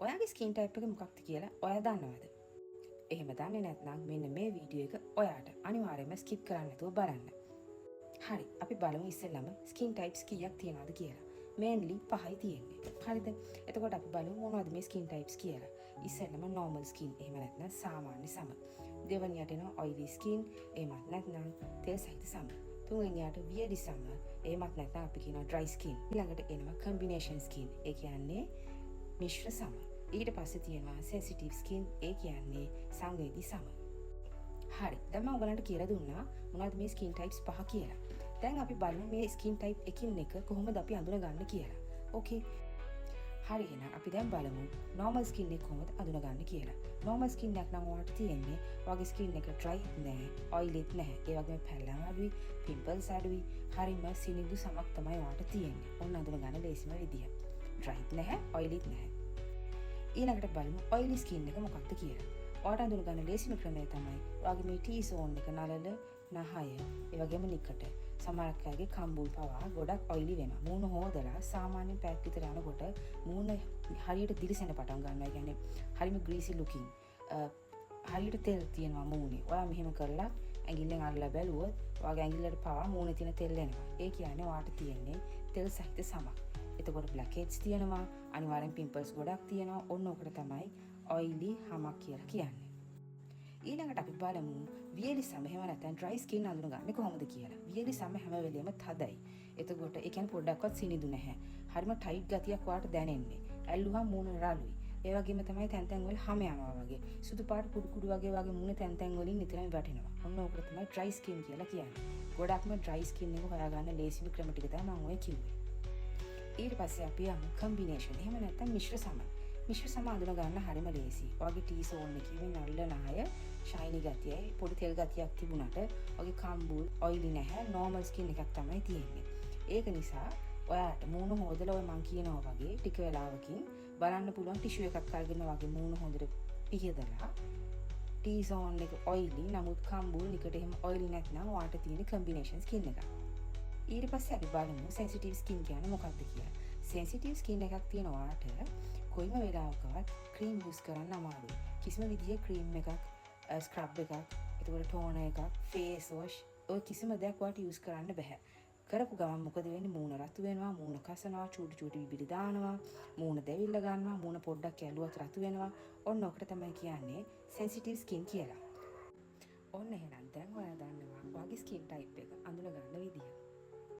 ඔයාගේ skin type එක මොකක්ද කියලා ඔයා දන්නවද? එහෙම දන්නේ නැත්නම් මෙන්න මේ වීඩියෝ එක ඔයාට අනිවාර්යයෙන්ම ස්කිප් කරන්න නැතුව බලන්න. හරි, අපි බලමු ඉස්සෙල්ලම ස්කින් ටයිප්ස් කීයක් තියෙනවද කියලා. මේන්ලි 5යි තියෙන්නේ. හරිද? එතකොට අපි බලමු මොනවද මේ ස්කින් ටයිප්ස් කියලා. ඉස්සෙල්ලම normal skin, එහෙම නැත්නම් සාමාන්‍ය සම. දෙවෙනියට එනවා oily skin, එහෙමත් නැත්නම් තෙල් සහිත සම. තුන්වෙනියට weird සම, එහෙමත් නැත්නම් අපි කියනවා dry skin. ඊළඟට එනවා combination skin. ඒ කියන්නේ මිශ්‍ර සම. ඊට පස්සේ තියෙනවා sensitive skin. ඒ කියන්නේ සංවේදී සම. හරි, දැන් මම ඔයගලන්ට කියලා දුන්නා මොනවද මේ ස්කින් ටයිප්ස් 5 කියලා. දැන් අපි බලමු මේ ස්කින් ටයිප් එකින් එක කොහොමද අපි අඳුනගන්නේ කියලා. ඕකේ. හරි, එහෙනම් අපි දැන් බලමු normal skin එක කොහොමද අඳුනගන්නේ කියලා. normal skin එකක් නම් ඔයාලට තියෙන්නේ ඔයාගේ ස්කින් එක dry නැහැ, oily නැහැ. ඒ වගේම පැල්ලම් අඩුයි, pimples අඩුයි, හරිම සිනිඳු සමක් තමයි ඔයාලට තියෙන්නේ. ඔන්න අඳුනගන්න ලේසිම විදිය. dry නැහැ, oily නැහැ. ඊළඟට බලමු oily skin එක මොකක්ද කියලා. ඔයාට අඳුනගන්න ලේසිම ක්‍රමය තමයි ඔයාගේ මේ T zone එක නළල, නහය, ඒ වගේම නිකට. සමහර අයගේ කම්බුල් පවා ගොඩක් ඔයිලි වෙනවා. මූණ හොදලා සාමාන්‍යයෙන් පැයක් විතර යනකොට මූණ හරියට දිලිසෙන්න පටන් ගන්නවා. ඒ කියන්නේ හරිම ග්‍රීසි ලුකින්. හරියට තෙල් තියෙනවා මූණේ. ඔයා මෙහෙම කරලා ඇඟිල්ලෙන් අල්ලලා බැලුවොත් ඔයාගේ ඇඟිල්ලට පවා මූණේ තියෙන තෙල් එනවා. ඒ කියන්නේ ඔයාට තියෙන්නේ තෙල් සහිත සමක්. එතකොට blackheads තියෙනවා, අනිවාර්යෙන් pimples ගොඩක් තියෙනවා. ඔන්න ඔකට තමයි oily හමක් කියලා කියන්නේ. ඊළඟට අපි බලමු වියලි සම, එහෙම නැත්නම් dry skin අඳුනගන්නේ කොහොමද කියලා. වියලි සම හැම වෙලෙම තදයි. එතකොට ඒ කියන්නේ පොඩ්ඩක්වත් සිනිඳු නැහැ. හරිම ටයිට් ගතියක් වාට දැනෙන්නේ. ඇල්ලුවම මූණ රළුයි. ඒ වගේම තමයි තැන් තැන් වල හැම යනවා වගේ. සුදු පාට කුඩු කුඩු වගේ මූණ තැන් තැන් වලින් නිතරම වැටෙනවා. ඔන්න ඕකට තමයි dry skin කියලා කියන්නේ. ගොඩක්ම dry skin එක හොයාගන්න ලේසිම ක්‍රම ටික තමයි මම ඔය කිව්වේ. ඊට පස්සේ අපි යමු combination. එහෙම නැත්නම් මිශ්‍ර සම. මිශ්‍ර සම අඳුන ගන්න හරිම ලේසි. ඔයාගේ T zone එකේ මේ නළල නහය shiny ගතියයි පොඩි තෙල් ගතියක් තිබුණාට ඔයාගේ කම්බුල් oily නැහැ, normal skin එකක් තමයි තියෙන්නේ. ඒක නිසා ඔයාට මූණ හොදලා ඔය මං කියනවා වගේ ටික වෙලාවකින් බලන්න පුළුවන් ටිෂු එකක් අරගෙන වගේ මූණ හොඳට පිහදලා T zone එක oily නමුත් කම්බුල් නිකට එහෙම oily නැත්නම් ඔයාට තියෙන combination skin එකක්. ඊට පස්සේ අපි බලමු sensitive skin කියන්නේ මොකක්ද කියලා. sensitive skin එකක් තියෙන ඔයාට කොයිම වෙලාවකවත් ක්‍රීම් යූස් කරන්න අමාරුයි. කිසිම විදිහේ ක්‍රීම් එකක්, ස්ක්‍රබ් එකක්, ඒකට ටෝනර් එකක්, ෆේස් වොෂ් ඔය කිසිම දෙයක් ඔයාට යූස් කරන්න බෑ. කරපු ගමන් මොකද වෙන්නේ? මූණ රතු වෙනවා, මූණ කසනවා, චූටි චූටි විබිලි දානවා, මූණ දෙවිල්ල ගන්නවා, මූණ පොඩ්ඩක් ඇලුවත් රතු වෙනවා. ඔන්න ඔකට තමයි කියන්නේ sensitive skin කියලා. ඔන්න එහෙනම් දැන් ඔයා දන්නවා ඔයාගේ ස්කින් ටයිප් එක අඳුන ගන්න විදිය.